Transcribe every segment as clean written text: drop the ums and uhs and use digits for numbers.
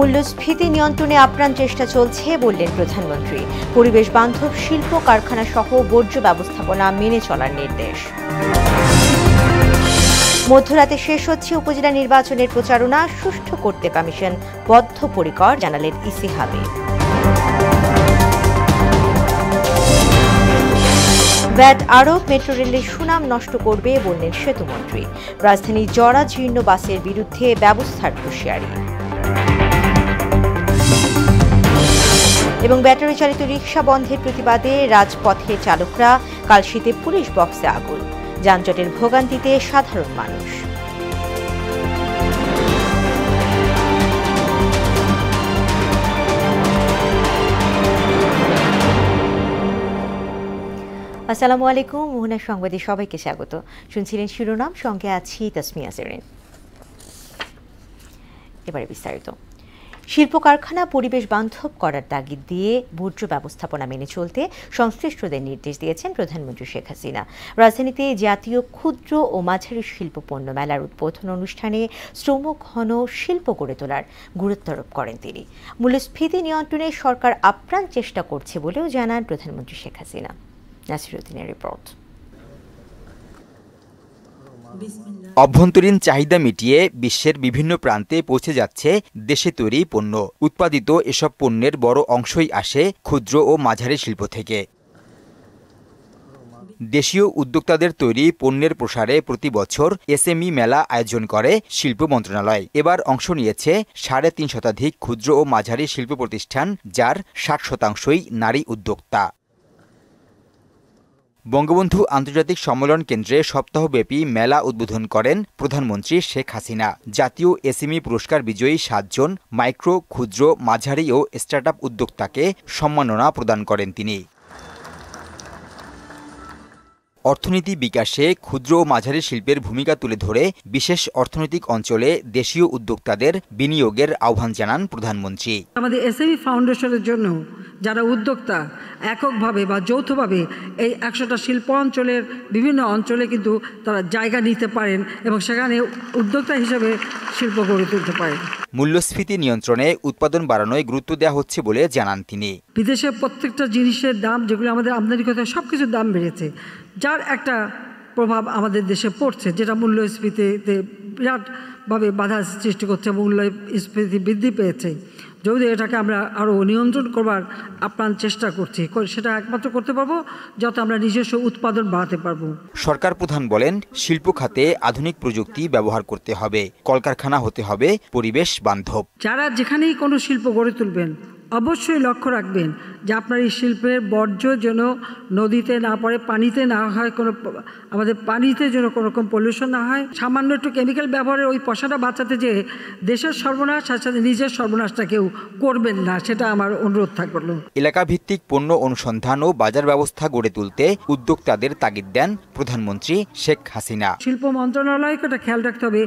মূল্যস্ফীতি নিয়ন্ত্রণে আপ্রাণ চেষ্টা চলছে বললেন প্রধানমন্ত্রী। পরিবেশ বান্ধব শিল্প কারখানা সহ বর্জ্য ব্যবস্থাপনা মেনে চলার নির্দেশ। মধ্যরাতে শেষ হচ্ছে উপজেলা নির্বাচনের প্রচারণা, সুষ্ঠু করতে কমিশন বদ্ধপরিকর জানালেন ইসি হাবিব। ভ্যাট আরোপ মেট্রো রেলের সুনাম নষ্ট করবে বললেন সেতুমন্ত্রী। রাজধানী জরাজীর্ণ বাসের বিরুদ্ধে ব্যবস্থার হুঁশিয়ারি। এবং ব্যাটারি চালিত রিকশা বন্ধের প্রতিবাদে রাজপথের চালকরা, কালশীতে পুলিশ বক্সে আগুন, যানজটের ভোগান্তিতে সাধারণ মানুষ। আসসালামু আলাইকুম, মোহনা সংবাদে সবাইকে স্বাগত। শুনছিলেন শিরোনাম, সঙ্গে আছি তাসমিয়া সেরিন। এবারে বিস্তারিত। শিল্প কারখানা পরিবেশ বান্ধব করার তাগিদ দিয়ে বর্জ্য ব্যবস্থাপনা মেনে চলতে সংশ্লিষ্টদের নির্দেশ দিয়েছেন প্রধানমন্ত্রী শেখ হাসিনা। রাজধানীতে জাতীয় ক্ষুদ্র ও মাঝারি শিল্প পণ্য মেলার উদ্বোধন অনুষ্ঠানে শ্রমঘন শিল্প গড়ে তোলার গুরুত্ব আরোপ করেন তিনি। মূল্যস্ফীতি নিয়ন্ত্রণে সরকার আপ্রাণ চেষ্টা করছে বলেও জানান প্রধানমন্ত্রী শেখ হাসিনা। নাসিরউদ্দিনের রিপোর্ট। অভ্যন্তরীণ চাহিদা মিটিয়ে বিশ্বের বিভিন্ন প্রান্তে পৌঁছে যাচ্ছে দেশে তৈরি পণ্য। উৎপাদিত এসব পণ্যের বড় অংশই আসে ক্ষুদ্র ও মাঝারি শিল্প থেকে। দেশীয় উদ্যোক্তাদের তৈরি পণ্যের প্রসারে প্রতি বছর এসএমই মেলা আয়োজন করে শিল্প মন্ত্রণালয়। এবার অংশ নিয়েছে ৩.৫ শতাধিক ক্ষুদ্র ও মাঝারি শিল্প প্রতিষ্ঠান, যার ৬০% নারী উদ্যোক্তা। বঙ্গবন্ধু আন্তর্জাতিক সম্মেলন কেন্দ্রে সপ্তাহব্যাপী মেলা উদ্বোধন করেন প্রধানমন্ত্রী শেখ হাসিনা। জাতীয় এসএমই পুরস্কার বিজয়ী ৭ জন মাইক্রো, ক্ষুদ্র, মাঝারি ও স্টার্টআপ উদ্যোক্তাকে সম্মাননা প্রদান করেন তিনি। অর্থনীতি বিকাশে ক্ষুদ্র ও মাঝারি শিল্পের ভূমিকা তুলে ধরে বিশেষ অর্থনৈতিক অঞ্চলে দেশীয় উদ্যোক্তাদের বিনিয়োগের আহ্বান জানান প্রধানমন্ত্রী। আমাদের এসএমই ফাউন্ডেশনের জন্য যারা উদ্যোক্তা এককভাবে বা যৌথভাবে এই ১০০টা শিল্প অঞ্চলের বিভিন্ন অঞ্চলে কিন্তু তারা জায়গা নিতে পারেন এবং সেখানে উদ্যোক্তা হিসেবে শিল্প গড়ে তুলতে পারেন। মূল্যস্ফীতি নিয়ন্ত্রণে উৎপাদন বাড়ানোয় গুরুত্ব দেওয়া হচ্ছে বলে জানান তিনি। বিদেশে প্রত্যেকটা জিনিসের দাম, যেগুলো আমাদের আমদানি করতে হয়, সবকিছুর দাম বেড়েছে, যার একটা প্রভাব আমাদের দেশে পড়ছে, যেটা মূল্যস্ফীতিতে বিরাটভাবে বাধা সৃষ্টি করছে। মূল্যস্ফীতি বৃদ্ধি পেয়েছে। যদি এটাকে আমরা আরও নিয়ন্ত্রণ করবার আপ্রাণ চেষ্টা করছি, সেটা একমাত্র করতে পারবো যত আমরা নিজস্ব উৎপাদন বাড়াতে পারবো। সরকার প্রধান বলেন, শিল্প খাতে আধুনিক প্রযুক্তি ব্যবহার করতে হবে, কলকারখানা হতে হবে পরিবেশ বান্ধব। যারা যেখানেই কোনো শিল্প গড়ে তুলবেন, অবশ্যই লক্ষ্য রাখবেন যে আপনার এই শিল্পের বর্জ্য যেন নদীতে না পড়ে, পানিতে না হয়, কোনো আমাদের পানিতে যেন কোনো রকম পলিউশন না হয়। সামান্য একটু কেমিক্যাল ব্যবহারের ওই পয়সাটা বাঁচাতে যে দেশের সর্বনাশ, সাথে সাথে নিজের সর্বনাশটা কেউ করবেন না, সেটা আমার অনুরোধ থাকলো। এলাকা ভিত্তিক পণ্য অনুসন্ধান ও বাজার ব্যবস্থা গড়ে তুলতে উদ্যোক্তাদের তাগিদ দেন প্রধানমন্ত্রী শেখ হাসিনা। শিল্প মন্ত্রণালয়কে এটা খেয়াল রাখতে হবে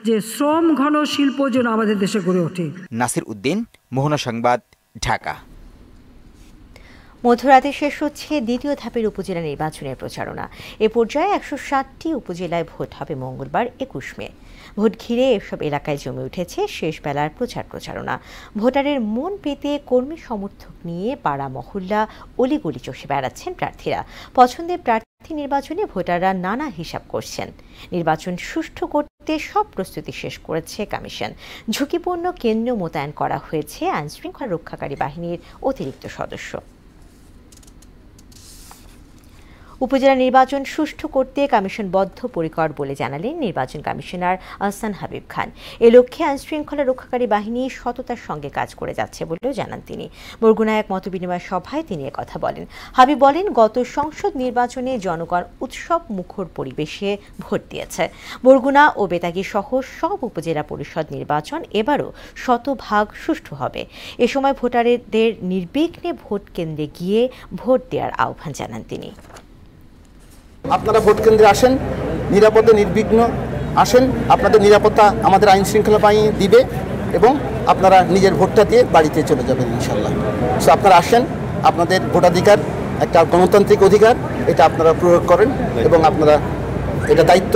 যে শ্রম ঘন শিল্প যেন আমাদের দেশে গড়ে ওঠে। নাসিরউদ্দিন, মোহনা সংবাদ, ঢাকা। মধ্যরাতে শেষ হচ্ছে দ্বিতীয় ধাপের উপজেলা নির্বাচনের প্রচারণা। এ পর্যায়ে ১৬০টি উপজেলায় ভোট হবে মঙ্গলবার ২১ মে। ভোট ঘিরে এসব এলাকায় জমে উঠেছে শেষ বেলার প্রচারণা। ভোটারের মন পেতে কর্মী সমর্থক নিয়ে পাড়া মহল্লা অলিগলি চষে বেড়াচ্ছেন প্রার্থীরা। পছন্দের প্রার্থী নির্বাচনে ভোটাররা নানা হিসাব করছেন। নির্বাচন সুষ্ঠু করতে সব প্রস্তুতি শেষ করেছে কমিশন। ঝুঁকিপূর্ণ কেন্দ্র মোতায়েন করা হয়েছে আইনশৃঙ্খলা রক্ষাকারী বাহিনীর অতিরিক্ত সদস্য। উপজেলা নির্বাচন সুষ্ঠু করতে কমিশন বদ্ধপরিকর বলে জানালেন নির্বাচন কমিশনার আহসান হাবিব খান। এ লক্ষ্যে আইনশৃঙ্খলা রক্ষাকারী বাহিনী সততার সঙ্গে কাজ করে যাচ্ছে বলেও জানান তিনি। বরগুনায় এক মতবিনিময় সভায় তিনি কথা বলেন। হাবিব বলেন, গত সংসদ নির্বাচনে জনগণ উৎসব মুখর পরিবেশে ভোট দিয়েছে। বরগুনা ও বেতাগী সহ সব উপজেলা পরিষদ নির্বাচন এবারও 100% সুষ্ঠু হবে। এ সময় ভোটারদের নির্বিঘ্নে ভোট কেন্দ্রে গিয়ে ভোট দেওয়ার আহ্বান জানান তিনি। আপনারা ভোট কেন্দ্রে আসেন, নিরাপদে নির্বিঘ্ন আসেন। আপনাদের নিরাপত্তা আমাদের আইন শৃঙ্খলা বাহিনী দিবে এবং আপনারা নিজের ভোটটা দিয়ে বাড়িতে চলে যাবেন ইনশাল্লাহ। সো আপনারা আসেন, আপনাদের ভোটাধিকার একটা গণতান্ত্রিক অধিকার, এটা আপনারা প্রয়োগ করেন এবং আপনারা এটা দায়িত্ব।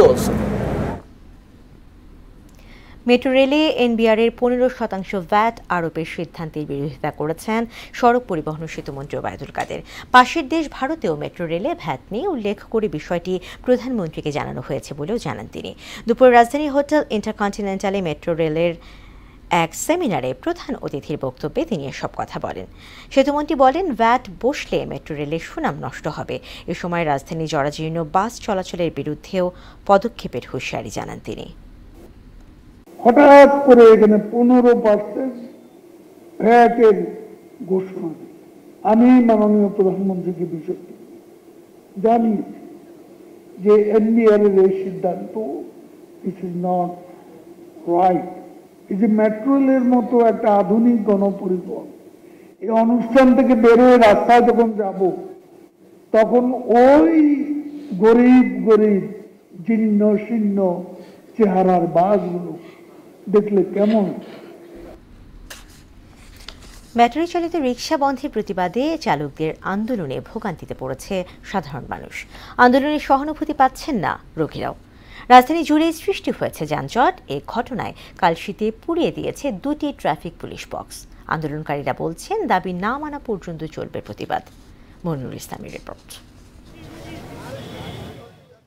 মেট্রো রেলে এনবিআর এর 15% ভ্যাট আরোপের সিদ্ধান্তের বিরোধিতা করেছেন সড়ক পরিবহন ও সেতুমন্ত্রী ওবায়দুল কাদের। পাশের দেশ ভারতেও মেট্রো রেলে ভ্যাট নিয়ে উল্লেখ করে বিষয়টি প্রধানমন্ত্রীকে জানানো হয়েছে বলেও জানান তিনি। দুপুরে রাজধানী হোটেল ইন্টারকন্টিনেন্টালে মেট্রো রেলের এক সেমিনারে প্রধান অতিথির বক্তব্যে তিনি এসব কথা বলেন। সেতুমন্ত্রী বলেন, ভ্যাট বসলে মেট্রো রেলের সুনাম নষ্ট হবে। এ সময় রাজধানী জরাজীর্ণ বাস চলাচলের বিরুদ্ধেও পদক্ষেপের হুঁশিয়ারি জানান তিনি। হঠাৎ করে এখানে 15% ভ্যাটের ঘোষণা, আমি মাননীয় প্রধানমন্ত্রীকে বিষয়টি জানি যে এনবিআর এর এই সিদ্ধান্ত দিস ইজ নট রাইট। এই যে মেট্রো রেলের মতো একটা আধুনিক গণপরিবহন, এই অনুষ্ঠান থেকে বেরোয় রাস্তায় যখন যাব, তখন ওই গরিব গরিব জীর্ণ শীর্ণ চেহারার বাসগুলো দেখলে কেমন। ব্যাটারি চালিত রিকশা বন্ধের প্রতিবাদে চালকদের আন্দোলনে ভোগান্তিতে পড়েছে সাধারণ মানুষ। আন্দোলনে সহানুভূতি পাচ্ছেন না রোগীরাও। রাজধানী জুড়ে সৃষ্টি হয়েছে যানজট। এই ঘটনায় কালশীতে পুড়িয়ে দিয়েছে 2টি ট্রাফিক পুলিশ বক্স। আন্দোলনকারীরা বলছেন, দাবি না মানা পর্যন্ত চলবে প্রতিবাদ। মনিরুল ইসলামের রিপোর্ট।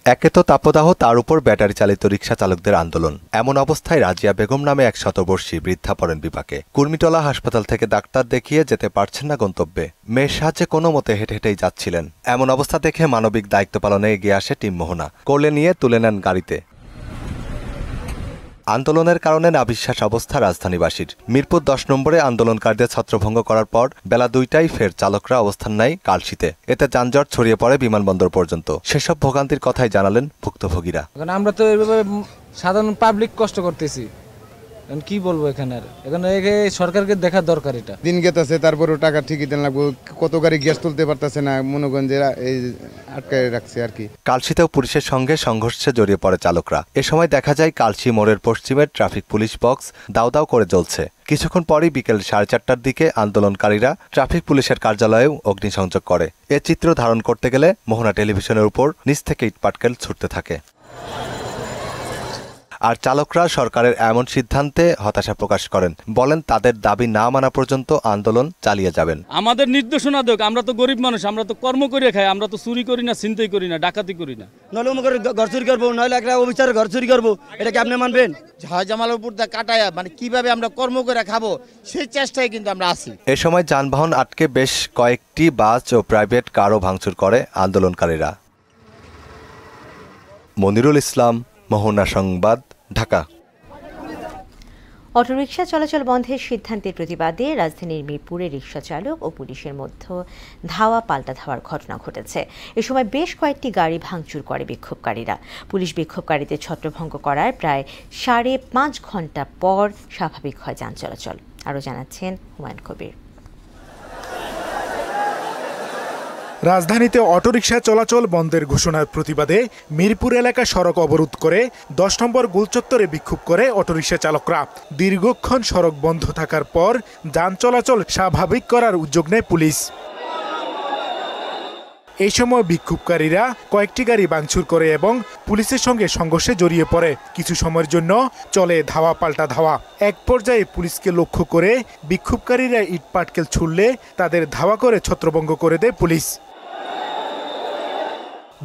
একে তো তাপদাহ, তার উপর ব্যাটারি চালিত রিকশা চালকদের আন্দোলন। এমন অবস্থায় রাজিয়া বেগম নামে এক শতবর্ষী বৃদ্ধা পড়েন বিপাকে। কুর্মিটোলা হাসপাতাল থেকে ডাক্তার দেখিয়ে যেতে পারছেন না গন্তব্যে। মেয়ের সাহায্যে কোনো মতে হেঁটে হেঁটেই যাচ্ছিলেন। এমন অবস্থা দেখে মানবিক দায়িত্ব পালনে এগিয়ে আসে টিম মোহনা। কোলে নিয়ে তুলে নেন গাড়িতে। আন্দোলনের কারণে নাবিশ্বাস অবস্থা রাজধানীবাসীর। মিরপুর 10 নম্বরে আন্দোলনকারীদের ছত্রভঙ্গ করার পর বেলা 2টায় ফের চালকরা অবস্থান নেয় কালশীতে। এতে যানজট ছড়িয়ে পড়ে বিমানবন্দর পর্যন্ত। সেসব ভোগান্তির কথাই জানালেন ভুক্তভোগীরা। আমরা তো এভাবে সাধারণ পাবলিক কষ্ট করতেছি, কি বলবো এখানে। এখানে সরকারকে দেখার দরকার। এটা দিন গেতেছে, তারপরেও টাকা ঠিকই দেন লাগবো। কত গাড়ি গ্যাস তুলতে পারতেছে না, মনোগঞ্জে এই আটকায় রাখছে আর কি। কালশীতেও পুলিশের সঙ্গে সংঘর্ষে জড়িয়ে পড়ে চালকরা। এ সময় দেখা যায় কালশী মোড়ের পশ্চিমের ট্রাফিক পুলিশ বক্স দাউ দাউ করে জ্বলছে। কিছুক্ষণ পরই বিকেল 4:30টার দিকে আন্দোলনকারীরা ট্রাফিক পুলিশের কার্যালয়েও অগ্নিসংযোগ করে। এ চিত্র ধারণ করতে গেলে মোহনা টেলিভিশনের উপর নিচ থেকে ইটপাটকেল ছুটতে থাকে। আর চালকরা সরকারের এমন সিদ্ধান্তে হতাশা প্রকাশ করেন। বলেন, তাদের দাবি না মানা পর্যন্ত আন্দোলন চালিয়ে যাবেন। আমাদের নির্দেশনা দেখ, আমরা তো গরিব মানুষ, আমরা তো কর্ম করে খাই, আমরা তো চুরি করি না, ছিনতাই করি না, ডাকাতি করি না। নইলে অমুকের ঘর চুরি করবো, নইলে একটা অফিসারের ঘর চুরি করবো, এটা কি আপনি মানবেন? জামালের উপর কাটায় মানে কিভাবে আমরা কর্ম করে খাবো, সেই চেষ্টায় কিন্তু আমরা আছি। এ সময় যানবাহন আটকে বেশ কয়েকটি বাস ও প্রাইভেট কারও ভাঙচুর করে আন্দোলনকারীরা। মনিরুল ইসলাম, মোহনা সংবাদ, ঢাকা। অটোরিকশা চলাচল বন্ধের সিদ্ধান্তের প্রতিবাদে রাজধানীর মিরপুরে রিকশা চালক ও পুলিশের মধ্যে ধাওয়া পাল্টা ধাওয়ার ঘটনা ঘটেছে। এ সময় বেশ কয়েকটি গাড়ি ভাঙচুর করে বিক্ষোভকারীরা। পুলিশ বিক্ষোভকারীদের ছত্রভঙ্গ করার প্রায় 5.5 ঘন্টা পর স্বাভাবিক হয় যান চলাচল। আরও জানাচ্ছেন হুমায়ুন কবির। রাজধানীতে অটোরিকশা চলাচল বন্ধের ঘোষণার প্রতিবাদে মিরপুর এলাকা সড়ক অবরোধ করে 10 নম্বর গোলচত্বরে বিক্ষোভ করে অটোরিকশা চালকরা। দীর্ঘক্ষণ সড়ক বন্ধ থাকার পর যান চলাচল স্বাভাবিক করার উদ্যোগ নেয় পুলিশ। এই সময় বিক্ষোভকারীরা কয়েকটি গাড়ি ভাঙচুর করে এবং পুলিশের সঙ্গে সংঘর্ষে জড়িয়ে পড়ে। কিছু সময়ের জন্য চলে ধাওয়া পাল্টা ধাওয়া। এক পর্যায়ে পুলিশকে লক্ষ্য করে বিক্ষোভকারীরা ইটপাটকেল ছুড়লে তাদের ধাওয়া করে ছত্রভঙ্গ করে দেয় পুলিশ।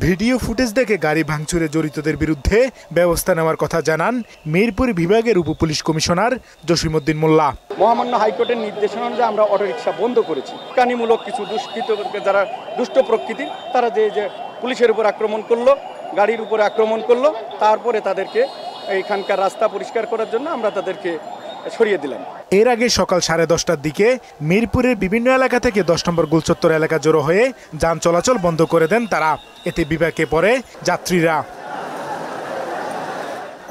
ভিডিও ফুটেজ দেখে গাড়ি ভাঙচুরে জড়িতদের বিরুদ্ধে ব্যবস্থা নেওয়ার কথা জানান মিরপুর বিভাগের উপপুলিশ কমিশনার জসিমউদ্দিন মোল্লা। মহামান্য হাইকোর্টের নির্দেশনা অনুযায়ী আমরা অটোরিকশা বন্ধ করেছি। কানিমূলক কিছু দুষ্কৃত যারা দুষ্ট প্রকৃতির, তারা যে পুলিশের উপর আক্রমণ করলো, গাড়ির উপরে আক্রমণ করলো, তারপরে তাদেরকে এইখানকার রাস্তা পরিষ্কার করার জন্য আমরা তাদেরকে সরিয়ে দিলাম। এর আগে সকাল 10:30টার দিকে মিরপুরের বিভিন্ন এলাকা থেকে 10 নম্বর গোলচত্বর এলাকা জড়ো হয়ে যান চলাচল বন্ধ করে দেন তারা। এতে বিপাকে পড়ে যাত্রীরা।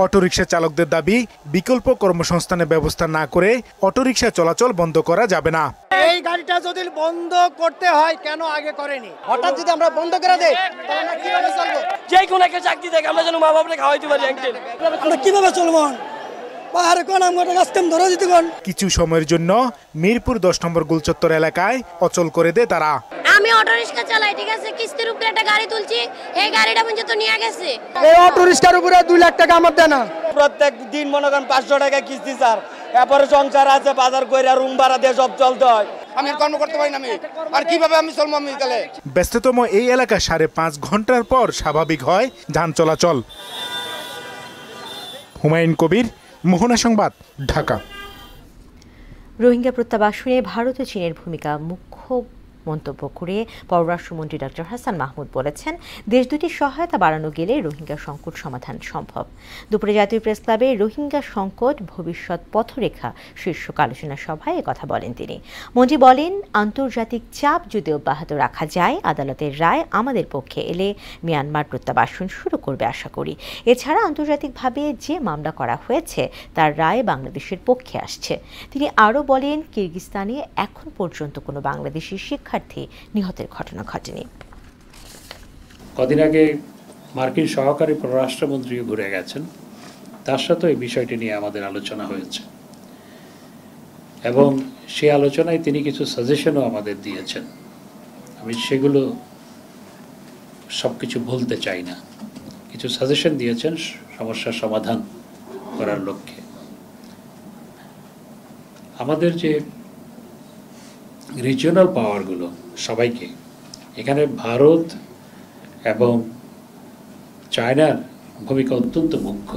অটোরিকশা চালকদের দাবি, বিকল্প কর্মসংস্থানের ব্যবস্থা না করে অটোরিকশা চলাচল বন্ধ করা যাবে না। এই গাড়িটা যদি বন্ধ করতে হয় কেন আগে করেনি? হঠাৎ যদি আমরা বন্ধ করে দেই তাহলে আমরা কিভাবে চলবো? যে কোনো একটা চাকরি থেকে আমরা যেন মা বাবাকে খাওয়াইতে পারি একদিন। আমরা কিভাবে চলবো? পাহাড়ে কোন আমগো গাছটাম ধরে দিতে কোন। কিছু সময়ের জন্য মিরপুর 10 নম্বর গোলচত্বর এলাকায় অচল করে দেয় তারা। আমি অটো রিকশা চালাই, ঠিক আছে, কিস্তির উপরে একটা গাড়ি তুলছি, এই গাড়িটা পর্যন্ত নিয়ে গেছে। এই অটো রিকশার উপরে 2 লাখ টাকা আমার দেনা। প্রত্যেক দিন মনে করেন 500 টাকা কিস্তি স্যার। এরপরে সংসার আছে, বাজার কইরা রুম ভাড়া দিয়ে সব চলতে হয়। আমি কর্ম করতে পারি না, আমি আর কিভাবে আমি চলবো আমি তাহলে। ব্যস্ততম এই এলাকা 5.5 ঘন্টার পর স্বাভাবিক হয় যান চলাচল। হুমায়ুন কবির, মোহনা সংবাদ, ঢাকা। রোহিঙ্গা প্রত্যাবাসনে ভারত ও চীনের ভূমিকা মুখ্য মন্তব্য করে পররাষ্ট্রমন্ত্রী ডক্টর হাসান মাহমুদ বলেছেন, দেশ দুটির সহায়তা বাড়ানো গেলে রোহিঙ্গা সংকট সমাধান সম্ভব। দুপুরে জাতীয় প্রেস ক্লাবে রোহিঙ্গা সংকট ভবিষ্যৎ পথরেখা শীর্ষক আলোচনা সভায় একথা বলেন তিনি। মন্ত্রী বলেন, আন্তর্জাতিক চাপ যদি অব্যাহত রাখা যায়, আদালতের রায় আমাদের পক্ষে এলে মিয়ানমার প্রত্যাবাসন শুরু করবে আশা করি। এছাড়া আন্তর্জাতিকভাবে যে মামলা করা হয়েছে তার রায় বাংলাদেশের পক্ষে আসছে। তিনি আরও বলেন, কিরগিজস্তানে এখন পর্যন্ত কোনো বাংলাদেশি শিক্ষার্থী নিহতের ঘটনা ঘটেনি। কদিন আগে মার্কিন সহকারী পররাষ্ট্রমন্ত্রীও ঘুরে গেছেন, তার সাথে এই বিষয়টি নিয়ে আমাদের আলোচনা হয়েছে এবং সেই আলোচনায় তিনি কিছু সাজেশনও আমাদের দিয়েছেন। আমি সেগুলো সবকিছু বলতে চাই না, কিছু সাজেশন দিয়েছেন সমস্যার সমাধান করার লক্ষ্যে। আমাদের যে রিজিওনাল পাওয়ারগুলো সবাইকে, এখানে ভারত এবং চায়নার ভূমিকা অত্যন্ত মুখ্য।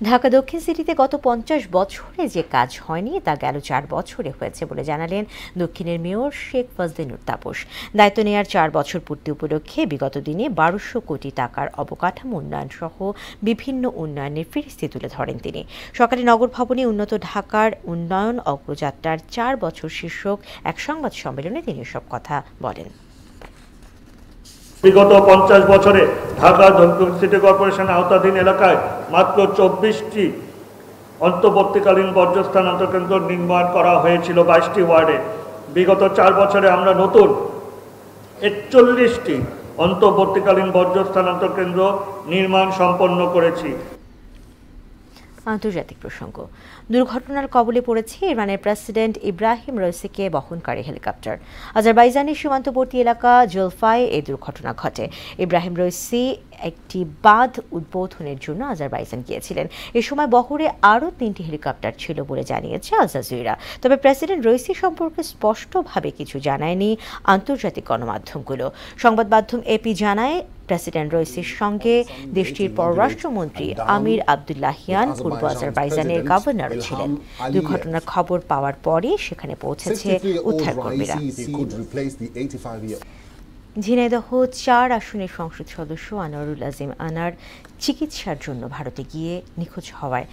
ঢাকা দক্ষিণ সিটিতে গত 50 বছরে যে কাজ হয়নি তা গেল 4 বছরে হয়েছে বলে জানালেন দক্ষিণের মেয়র শেখ ফজলিনুর তাপস। দায়িত্ব নেওয়ার 4 বছর পূর্তি উপলক্ষে বিগত দিনে 1200 কোটি টাকার অবকাঠামো উন্নয়ন সহ বিভিন্ন উন্নয়নের ফিরিস্তি তুলে ধরেন তিনি। সকালে নগর ভবনে উন্নত ঢাকার উন্নয়ন অগ্রযাত্রার 4 বছর শীর্ষক এক সংবাদ সম্মেলনে তিনি এসব কথা বলেন। বিগত 50 বছরে ঢাকা দক্ষিণ সিটি কর্পোরেশন আওতাধীন এলাকায় মাত্র 24টি অন্তর্বর্তীকালীন বর্জ্য স্থানান্তর কেন্দ্র নির্মাণ করা হয়েছিল 22টি ওয়ার্ডে। বিগত 4 বছরে আমরা নতুন 41টি অন্তর্বর্তীকালীন বর্জ্য স্থানান্তর কেন্দ্র নির্মাণ সম্পন্ন করেছি। আন্তর্জাতিক প্রসঙ্গ, দুর্ঘটনার কবলে পড়েছে ইরানের প্রেসিডেন্ট ইব্রাহিম রইসিকে বহনকারী হেলিকপ্টার। আজারবাইজানের সীমান্তবর্তী এলাকা জলফায় এই দুর্ঘটনা ঘটে। ইব্রাহিম রইসি একটি বাঁধ উদ্বোধনের জন্য আজারবাইজান গিয়েছিলেন। এ সময় বহরে আরও 3টি হেলিকপ্টার ছিল বলে জানিয়েছে আল জাজিরা। তবে প্রেসিডেন্ট রইসি সম্পর্কে স্পষ্টভাবে কিছু জানায়নি আন্তর্জাতিক গণমাধ্যমগুলো। সংবাদ মাধ্যম এপি জানায়, প্রেসিডেন্ট রইসির সঙ্গে দেশটির পররাষ্ট্রমন্ত্রী আমির আবদুল্লাহিয়ান পূর্ব আজারবাইজানের গভর্নর ছিলেন। দুর্ঘটনার খবর পাওয়ার পরে সেখানে পৌঁছেছে উদ্ধারকর্মীরা। ঝিনাইদহ 4 আসনের সংসদ সদস্য আনোয়ারুল আজিম আনার চিকিৎসার জন্য ভারতে গিয়ে নিখোঁজ হওয়ায়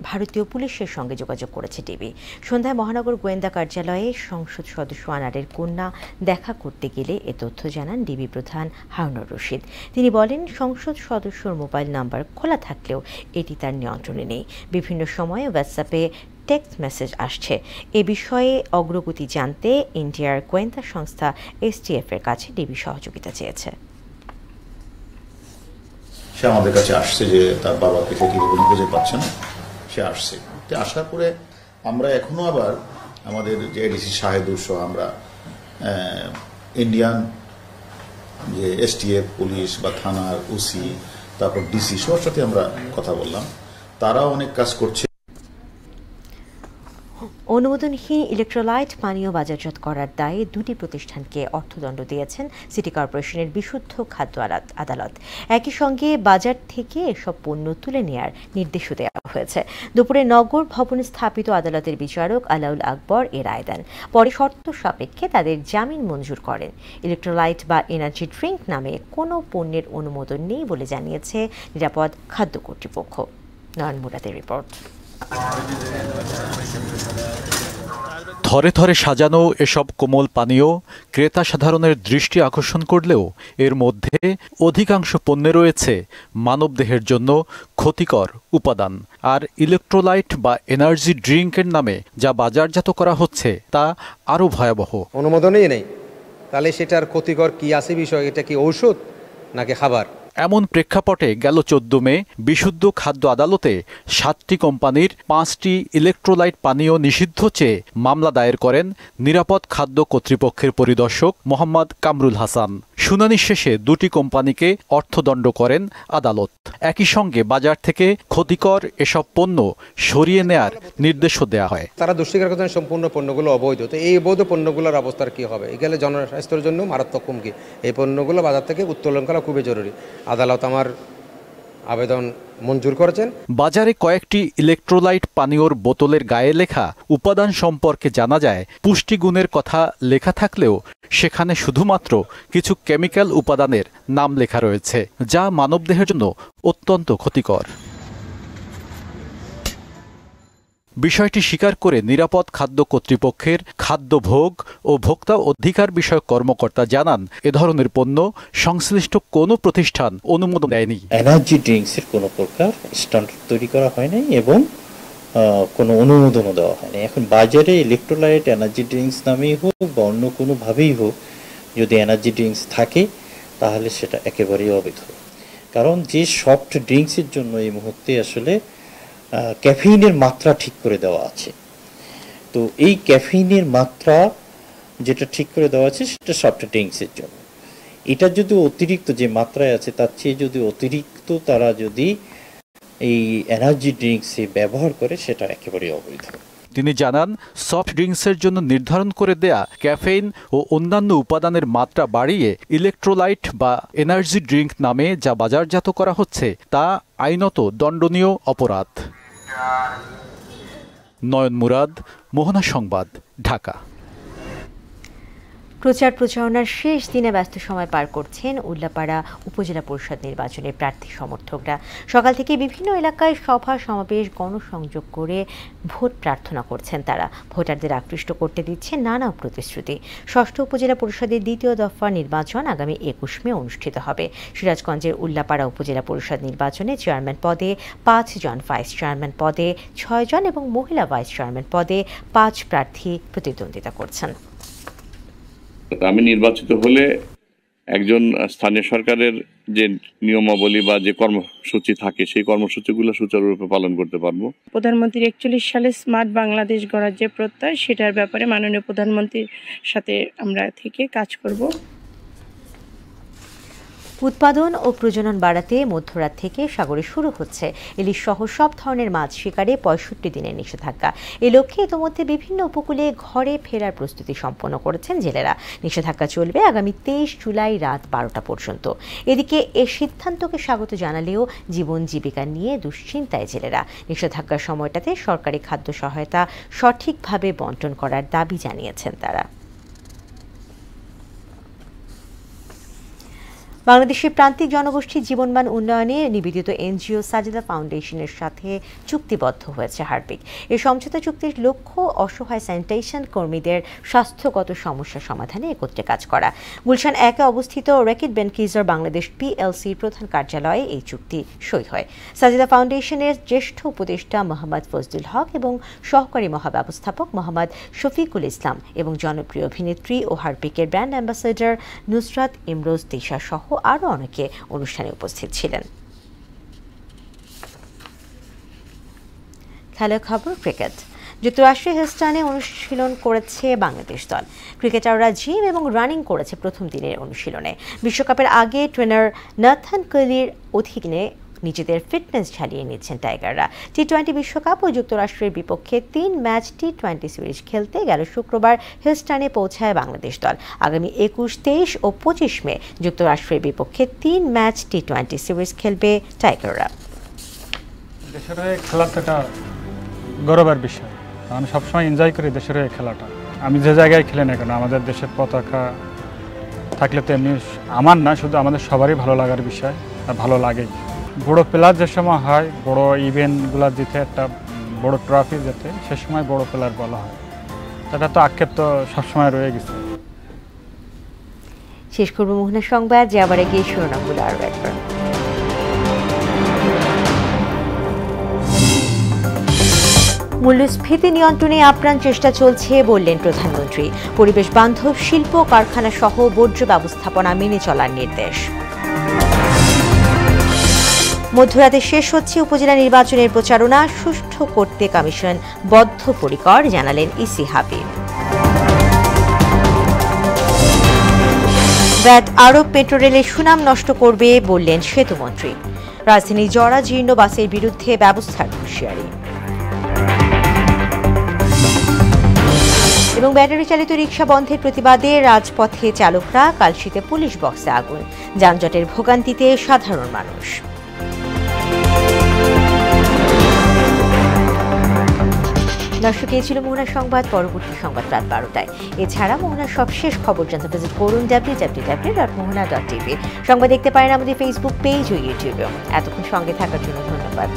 ভারতীয় পুলিশের সঙ্গে যোগাযোগ করেছে টিভি। সন্ধ্যায় মহানগর গোয়েন্দা কার্যালয়ে সংসদ সদস্য আনারের কন্যা দেখা করতে গেলে এ তথ্য জানান ডিবি প্রধান হারুনুর রশিদ। তিনি বলেন, সংসদ সদস্যর মোবাইল নাম্বার খোলা থাকলেও এটি তার নিয়ন্ত্রণে নেই। বিভিন্ন সময়ে হোয়াটসঅ্যাপে টেক্সট মেসেজ আসছে। এ বিষয়ে অগ্রগতি জানতে ইন্ডিয়ার গোয়েন্দা সংস্থা STF এর কাছে ডিবি সহযোগিতা চেয়েছে। সে আমাদের কাছে আসছে যে তার বাবাকে সে কিভাবে খুঁজে পাচ্ছে না, সে আসছে। আসার পরে আমরা এখনো আবার আমাদের যে এডিসি সাহেদুর সহ আমরা ইন্ডিয়ান যে STF পুলিশ বা থানার OC, তারপর DC সবার সাথে আমরা কথা বললাম। তারা অনেক কাজ করছে। অনুমোদনহীন ইলেকট্রোলাইট পানীয় বাজারজাত করার দায়ে 2টি প্রতিষ্ঠানকে অর্থদণ্ড দিয়েছেন সিটি কর্পোরেশনের বিশুদ্ধ খাদ্য আদালত। একই সঙ্গে বাজার থেকে এসব পণ্য তুলে নেওয়ার নির্দেশও দেওয়া হয়েছে। দুপুরে নগর ভবনে স্থাপিত আদালতের বিচারক আলাউল আকবর এ রায় দেন। পরে শর্ত সাপেক্ষে তাদের জামিন মঞ্জুর করেন। ইলেকট্রোলাইট বা এনার্জি ড্রিঙ্ক নামে কোনো পণ্যের অনুমোদন নেই বলে জানিয়েছে নিরাপদ খাদ্য কর্তৃপক্ষ। নয়ন মুরাদের রিপোর্ট। থরে থরে সাজানো এসব কোমল পানীয় ক্রেতা সাধারণের দৃষ্টি আকর্ষণ করলেও এর মধ্যে অধিকাংশ পণ্যে রয়েছে মানবদেহের জন্য ক্ষতিকর উপাদান। আর ইলেকট্রোলাইট বা এনার্জি ড্রিঙ্কের নামে যা বাজারজাত করা হচ্ছে তা আরও ভয়াবহ। অনুমোদনই নেই, তাহলে সেটার ক্ষতিকর কি আছে বিষয়? এটা কি ঔষধ নাকি খাবার? এমন প্রেক্ষাপটে গেল 14 মে বিশুদ্ধ খাদ্য আদালতে 7টি কোম্পানির 5টি ইলেকট্রোলাইট পানীয় নিষিদ্ধ চেয়ে মামলা দায়ের করেন নিরাপদ খাদ্য কর্তৃপক্ষের পরিদর্শক মোহাম্মদ কামরুল হাসান। শুনানি শেষে 2টি কোম্পানিকে অর্থদণ্ড করেন আদালত। একই সঙ্গে বাজার থেকে ক্ষতিকর এসব পণ্য সরিয়ে নেয়ার নির্দেশও দেওয়া হয়। তারা দুষ্টিকার কথা সম্পূর্ণ পণ্যগুলো অবৈধ, তো এই অবৈধ পণ্যগুলোর অবস্থার কি হবে? এগুলো জনস্বাস্থ্যের জন্য মারাত্মক হুমকি। এই পণ্যগুলো বাজার থেকে উত্তোলন করা খুবই জরুরি। আদালত আমার আবেদন মঞ্জুর করেছেন। বাজারে কয়েকটি ইলেকট্রোলাইট পানীয়র বোতলের গায়ে লেখা উপাদান সম্পর্কে জানা যায় পুষ্টিগুণের কথা লেখা থাকলেও সেখানে শুধুমাত্র কিছু কেমিক্যাল উপাদানের নাম লেখা রয়েছে, যা মানবদেহের জন্য অত্যন্ত ক্ষতিকর। বিষয়টি স্বীকার করে নিরাপদ খাদ্য কর্তৃপক্ষের খাদ্য ভোগ ও ভোক্তা অধিকার বিষয়ক কর্মকর্তা জানান, এ ধরনের পণ্য সংশ্লিষ্ট কোনো প্রতিষ্ঠান অনুমোদন দেয়নি। এনার্জি ড্রিঙ্কসের কোনো প্রকার স্ট্যান্ডার্ড তৈরি করা হয় নাই এবং কোনো অনুমোদনও দেওয়া হয়নি। এখন বাজারে ইলেকট্রোলাইট এনার্জি ড্রিঙ্কস নামেই হোক বা অন্য কোনোভাবেই হোক, যদি এনার্জি ড্রিঙ্কস থাকে তাহলে সেটা একেবারেই অবৈধ। কারণ যে সফট ড্রিঙ্কসের জন্য এই মুহূর্তে আসলে ক্যাফেইনের মাত্রা ঠিক করে দেওয়া আছে, তো এই ক্যাফেইনের মাত্রা যেটা ঠিক করে দেওয়া আছে সেটা সফট ড্রিঙ্কসের জন্য। এটা যদি অতিরিক্ত যে মাত্রায় আছে তার চেয়ে যদি অতিরিক্ত তারা যদি এই এনার্জি ড্রিঙ্কসে ব্যবহার করে সেটা একেবারেই অবৈধ। তিনি জানান, সফট ড্রিঙ্কসের জন্য নির্ধারণ করে দেয়া ক্যাফেইন ও অন্যান্য উপাদানের মাত্রা বাড়িয়ে ইলেকট্রোলাইট বা এনার্জি ড্রিঙ্ক নামে যা বাজারজাত করা হচ্ছে তা আইনত দণ্ডনীয় অপরাধ। নয়ন মুরাদ, মোহনা সংবাদ, ঢাকা। প্রচার প্রচারণার শেষ দিনে ব্যস্ত সময় পার করছেন উল্লাপাড়া উপজেলা পরিষদ নির্বাচনের প্রার্থী সমর্থকরা। সকাল থেকে বিভিন্ন এলাকায় সভা সমাবেশ গণসংযোগ করে ভোট প্রার্থনা করছেন তারা। ভোটারদের আকৃষ্ট করতে দিচ্ছে নানা প্রতিশ্রুতি। ষষ্ঠ উপজেলা পরিষদের দ্বিতীয় দফা নির্বাচন আগামী 21 মে অনুষ্ঠিত হবে। সিরাজগঞ্জের উল্লাপাড়া উপজেলা পরিষদ নির্বাচনে চেয়ারম্যান পদে 5 জন, ভাইস চেয়ারম্যান পদে 6 জন এবং মহিলা ভাইস চেয়ারম্যান পদে 5 প্রার্থী প্রতিদ্বন্দ্বিতা করছেন। আমি নির্বাচিত হলে একজন স্থানীয় সরকারের যে নিয়মাবলী বা যে কর্মসূচি থাকে সেই কর্মসূচিগুলো সুচারুরূপে পালন করতে পারবো। প্রধানমন্ত্রীর 41 সালে স্মার্ট বাংলাদেশ গড়ার যে প্রত্যয়, সেটার ব্যাপারে মাননীয় প্রধানমন্ত্রীর সাথে আমরা থেকে কাজ করব। উৎপাদন ও প্রজনন বাড়াতে মধ্যরাত থেকে সাগরে শুরু হচ্ছে ইলিশ সহ সব ধরনের মাছ শিকারে 65 দিনের নিষেধাজ্ঞা। এ লক্ষ্যে ইতোমধ্যে বিভিন্ন উপকূলে ঘরে ফেরার প্রস্তুতি সম্পন্ন করেছেন জেলেরা। নিষেধাজ্ঞা চলবে আগামী 23 জুলাই রাত 12টা পর্যন্ত। এদিকে এ সিদ্ধান্তকে স্বাগত জানালেও জীবন জীবিকা নিয়ে দুশ্চিন্তায় জেলেরা। নিষেধাজ্ঞার সময়টাতে সরকারি খাদ্য সহায়তা সঠিকভাবে বন্টন করার দাবি জানিয়েছেন তারা। বাংলাদেশের প্রান্তিক জনগোষ্ঠীর জীবনমান উন্নয়নে নিবেদিত এনজিও সাজিদা ফাউন্ডেশনের সাথে চুক্তিবদ্ধ হয়েছে হারপিক। এই সমঝোতা চুক্তির লক্ষ্য অসহায় স্যানিটেশন কর্মীদের স্বাস্থ্যগত সমস্যা সমাধানে একত্রে কাজ করা। গুলশান 1-এ অবস্থিত রেকিট বেনকিজার বাংলাদেশ পিএলসির প্রধান কার্যালয়ে এই চুক্তি সই হয়। সাজিদা ফাউন্ডেশনের জ্যেষ্ঠ উপদেষ্টা মোহাম্মদ ফজলুল হক এবং সহকারী মহাব্যবস্থাপক মোহাম্মদ শফিকুল ইসলাম এবং জনপ্রিয় অভিনেত্রী ও হারপিকের ব্র্যান্ড অ্যাম্বাসেডর নুসরাত ইমরোজ দিশা সহ আরও অনেকে অনুষ্ঠানে উপস্থিত ছিলেন। খেলার খবর, ক্রিকেট। যুক্তরাষ্ট্রের হিউস্টনে অনুশীলন করেছে বাংলাদেশ দল। ক্রিকেটাররা জিম এবং রানিং করেছে প্রথম দিনের অনুশীলনে। বিশ্বকাপের আগে ট্রেনার নাথান কালির অধীনে নিজেদের ফিটনেস ঝালিয়ে নিচ্ছেন টাইগাররা। টি-20 বিশ্বকাপ ও যুক্তরাষ্ট্রের বিপক্ষে 3 ম্যাচ টি-20 সিরিজ খেলতে গেল শুক্রবার হিউস্টনে পৌঁছায় বাংলাদেশ দল। আগামী 21, 23 ও 25 মে যুক্তরাষ্ট্রের বিপক্ষে 3 ম্যাচ টি-20 সিরিজ খেলবে টাইগাররা। দেশের হয়ে খেলাটা একটা গৌরবের বিষয়। আমি সবসময় এনজয় করি দেশের হয়ে খেলাটা। আমি যে জায়গায় খেলে না কেন, আমাদের দেশের পতাকা থাকলে তো এমনি আমার না, শুধু আমাদের সবারই ভালো লাগার বিষয়, আর ভালো লাগেই। বড় প্লেয়ার যে সময় হয়, বড় ইভেন্টগুলো দিতে একটা বড় ট্রফি যেতে, সে সময় বড় প্লেয়ার বলা হয়। এটা তো আক্ষেপ তো সবসময় রয়ে গেছে। শেষ করব মোহনা সংবাদ, যাবার আগে শিরোনামগুলো আরও একবার। মূল্যস্ফীতি নিয়ন্ত্রণে আপ্রাণ চেষ্টা চলছে বললেন প্রধানমন্ত্রী। পরিবেশ বান্ধব শিল্প কারখানা সহ বর্জ্য ব্যবস্থাপনা মেনে চলার নির্দেশ। মধ্যরাতে শেষ হচ্ছে উপজেলা নির্বাচনের প্রচারণা, সুষ্ঠু করতে কমিশন বদ্ধপরিকর জানালেন ইসি হাবিব। ভ্যাট আরব মেট্রো রেলের সুনাম নষ্ট করবে বললেন সেতুমন্ত্রী। রাজধানীর জরাজীর্ণ বাসের বিরুদ্ধে ব্যবস্থার হুঁশিয়ারি। এবং ব্যাটারি চালিত রিকশা বন্ধের প্রতিবাদে রাজপথে চালকরা, কালশীতে পুলিশ বক্সে আগুন, যানজটের ভোগান্তিতে সাধারণ মানুষ। দর্শক, এই ছিল মোহনার সংবাদ। পরবর্তী সংবাদ রাত 12টায়। এছাড়া মোহনার সবশেষ খবর জানতে ভিজিট করুন www.mohana.tv। সংবাদ দেখতে পারেন আমাদের ফেসবুক পেজ ও ইউটিউবেও। এতক্ষণ সঙ্গে থাকার জন্য ধন্যবাদ।